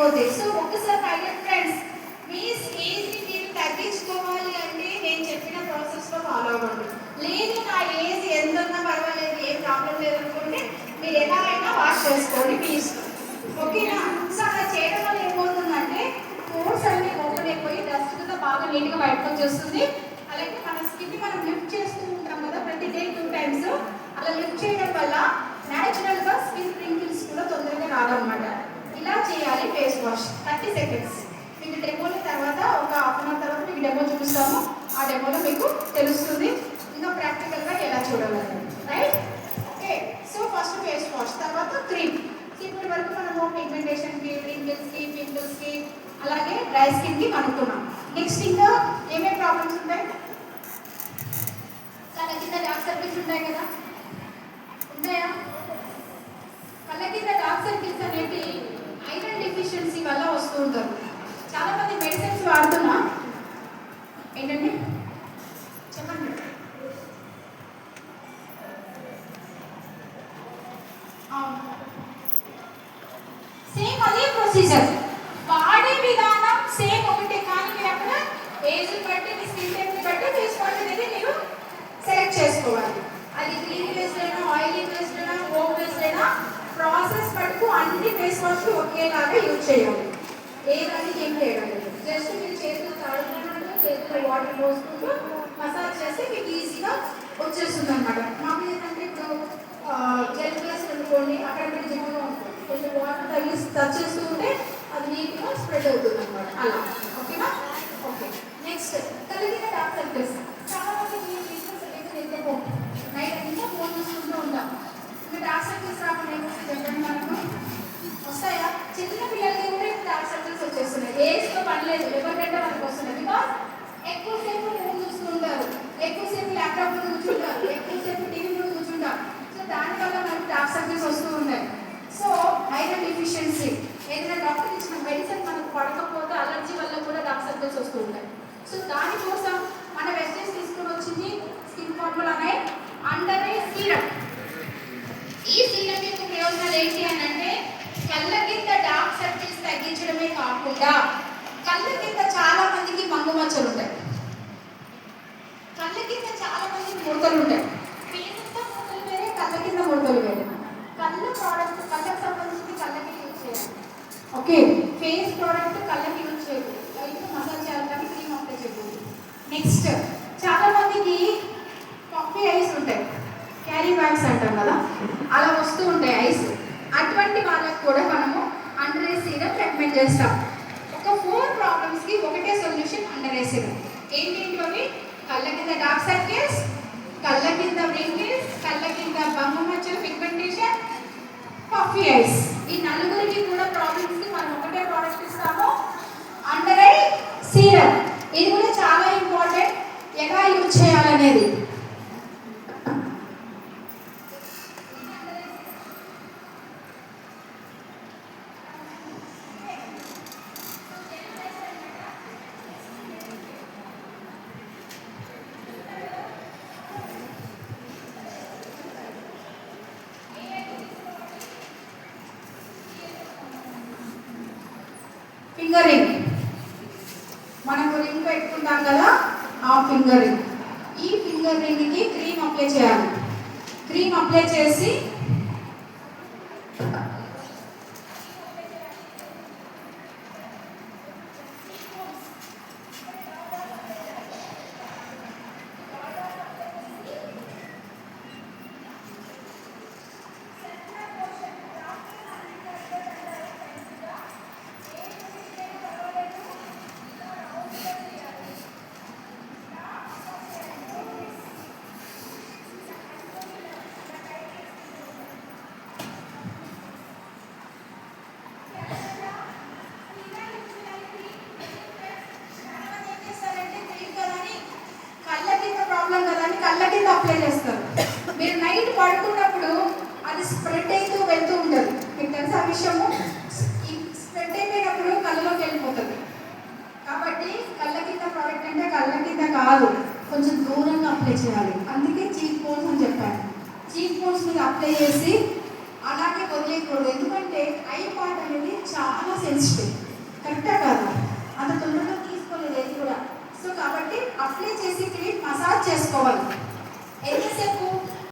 అయిపోతాయి. సో ఒక్కసారి idea friends, మీ ఏజ్ని మీరు తగ్గించుకోవాలి అంటే నేను చెప్పిన ప్రాసెస్లో ఫాలో అవ్వండి. లేదు నా ఏజ్ ఎంత ఉన్నా పర్వాలేదు, ఏం ప్రాబ్లం లేదనుకుంటే మీరు ఎలా అయినా వాష్ చేసుకోండి మీ ఇష్టం. ఓకేనా? సో అలా చేయడం వల్ల ఏమవుతుందంటే పోర్స్ అన్ని ఓపెన్ అయిపోయి డస్ట్ కూడా బాగా నీట్గా బయటకు వచ్చేస్తుంది. అలాగే మన స్కిన్ మనం లిఫ్ట్ చేస్తూ ఉంటాం కదా ప్రతి డే 2 times. అలా లిఫ్ట్ చేయడం వల్ల న్యాచురల్గా స్కిన్ రింకిల్స్ కూడా తొందరగా రాదన్నమాట. ఇలా చేయాలి ఫేస్ వాష్ 30 seconds. మీకు డెమోల తర్వాత ఒక హాఫ్ అన్ అవర్ తర్వాత మీకు డెమో చూపిస్తాము. ఆ డెమోలో మీకు తెలుస్తుంది ఇంకా ప్రాక్టికల్గా ఎలా చూడాలని. Right? Okay. So first face wash, తర్వాత క్రీమ్. ఇప్పటి వరకు మనము పిగ్మెంటేషన్కి, రింకిల్స్కి, పింపుల్స్కి అలాగే డ్రై స్కిన్కి కనుక్కున్నాం. నెక్స్ట్ ఇంకా ఏమేమి ప్రాబ్లమ్స్ ఉంటాయి? కళ్ళ కింద డార్క్ సర్కిల్స్ ఉంటాయి కదా, ఉంటాయా? కళ్ళ కింద డార్క్ సర్కిల్స్ అనేవి ఐరన్ డెఫిషియన్సీ వల్ల వస్తూ ఉంటారు. చాలా మంది మెడిసిన్స్ వాడుతున్నా ఏంటండి చెప్పండి. సేమ్ అదే ప్రొసీజర్, వాడే విధానం సేమ్ ఒకటే, కానీ మీరు అక్కడ ఏజ్ బట్టి మీ స్కిన్ టైప్ బట్టి ఫేస్ వాష్ అనేది మీరు సెలెక్ట్ చేసుకోవాలి. అది క్రీమ్ బేస్డ్ అయినా, ఆయిలీ బేస్డ్ అయినా, హోమ్ బేస్డ్ అయినా ప్రాసెస్ పట్టుకు అన్ని ఫేస్ వాష్లు ఒకేలాగా యూజ్ చేయాలి. ఏదని ఏం చేయగలరు, జస్ట్ మీరు చేతులు తాడుకుంటూ చేతులు వాటర్ పోసుకుంటూ మసాజ్ చేస్తే మీకు ఈజీగా వచ్చేస్తుంది అనమాట. మామూలు ఏంటంటే ఇప్పుడు జెల్ ప్లేస్ అనుకోండి, అక్కడ మీరు జిమ్లో ఉంటుంది, కొంచెం వాటర్ తగిలి టచ్ చేస్తూ ఉంటే అది నీట్గా స్ప్రెడ్ అవుతుంది అనమాట. అలా ఓకేనా? ఓకే. నెక్స్ట్ కలిగిన డార్క్ సర్కిల్స్. చాలా మంది మీరు తీసుకొచ్చి నైట్ అంతా ఫోన్ చూసుకుంటూ ఉంటాం. ఇంకా డార్క్ సర్కిల్స్ రాకుండా ఏమొస్తుంది చెప్పండి మనకు? వస్తాయా? చిన్న పిల్లలకి కూడా డార్క్ సర్కిల్స్ వచ్చేస్తున్నాయి. ఏజ్తో పని లేదు, ఎవరికంటే మనకు వస్తున్నాయి. బికాస్ ఎక్కువసేపు ఫోన్ చూస్తుంటారు, ఎక్కువసేపు ల్యాప్టాప్ ముందు కూర్చుంటారు, ఎక్కువసేపు టీవీ ముందు కూర్చుంటారు. సో దానివల్ల మనకు డార్క్ సర్కిల్స్ వస్తూ ఉంటాయి. సో ఐరన్ డెఫిషియన్సీ, ఏదైనా డాక్టర్ ఇచ్చిన మెడిసిన్ మనకు పడకపోతే అలర్జీ వల్ల కూడా డార్క్ సర్కిల్స్ వస్తూ ఉంటాయి. సో దానికోసం మన వెస్టేజ్ తీసుకుని వచ్చింది స్కిన్ ఫార్ములానే అండర్ ఐ సీరం. ఈ సీరం యొక్క ప్రయోజనాలు ఏంటి అని అంటే కళ్ళ కింద డార్క్ సర్కిల్స్ తగ్గించడమే కాకుండా కళ్ళ కింద చాలా మందికి మంగు మచ్చలు ఉంటాయి, కళ్ళ కింద చాలా మందికి ముడతలు ఉంటాయి. ఫేస్ అంతా ముడతలు వేరే, కళ్ళ కింద ముడతలు వేరే. కళ్ళ ప్రోడక్ట్ కళ్ళకి సంబంధించి కళ్ళకి యూజ్ చేయాలి. ఓకే. ఫేస్ ప్రోడక్ట్ కళ్ళకి యూజ్ చేయకూడదు, లైట్ మసాజ్ చేయాలి కానీ క్రీమ్ అప్లై చేయకూడదు. నెక్స్ట్ చాలా మందికి పఫీ ఐస్ ఉంటాయి, క్యారీ బ్యాగ్స్ అంటాం కదా, అలా వస్తూ ఉంటాయి ఐస్. అటువంటి వాళ్ళకి కూడా మనము అండర్ ఐ సీరం రికమెండ్ చేస్తాం. ఒక 4 ప్రాబ్లమ్స్కి ఒకటే సొల్యూషన్ అండర్ ఐ సీరం. ఏంటేంటి అవి? కళ్ళ కింద డార్క్ సర్కిల్స్, కళ్ళ కింద రింకిల్స్, కళ్ళ కింద బంగు మచ్చలు, పిగ్మెంటేషన్, పఫీ ఐస్. ఈ నలుగురికి కూడా ప్రాబ్లమ్స్కి మనం ఒకటే ప్రోడక్ట్ ఇస్తాము, అండర్ ఐ సీరం. ఇది కూడా చాలా ఇంపార్టెంట్, ఎలా యూజ్ చేయాలనేది. ఫింగర్ రింగ్, మనకు రింగ్ పెట్టుకుంటాం కదా, ఆ ఫింగర్ రింగ్. ఈ ఫింగర్ రింగ్కి క్రీమ్ అప్లై చేయాలి. క్రీమ్ అప్లై చేసి కళ్ళ కింద అప్లై చేస్తారు. మీరు నైట్ పడుకున్నప్పుడు అది స్ప్రెడ్ అవుతూ వెళ్తూ ఉంటుంది, మీకు తెలుసా ఆ విషయము? స్ప్రెడ్ అయిపోయినప్పుడు కళ్ళలోకి వెళ్ళిపోతుంది. కాబట్టి కళ్ళ కింద ప్రోడక్ట్ అంటే కళ్ళ కింద కాదు, కొంచెం దూరంగా అప్లై చేయాలి. అందుకే చీక్ బోన్స్ అని చెప్పాను. చీక్ బోన్స్ మీద అప్లై చేసి అలాగే వదిలేయకూడదు, ఎందుకంటే ఐ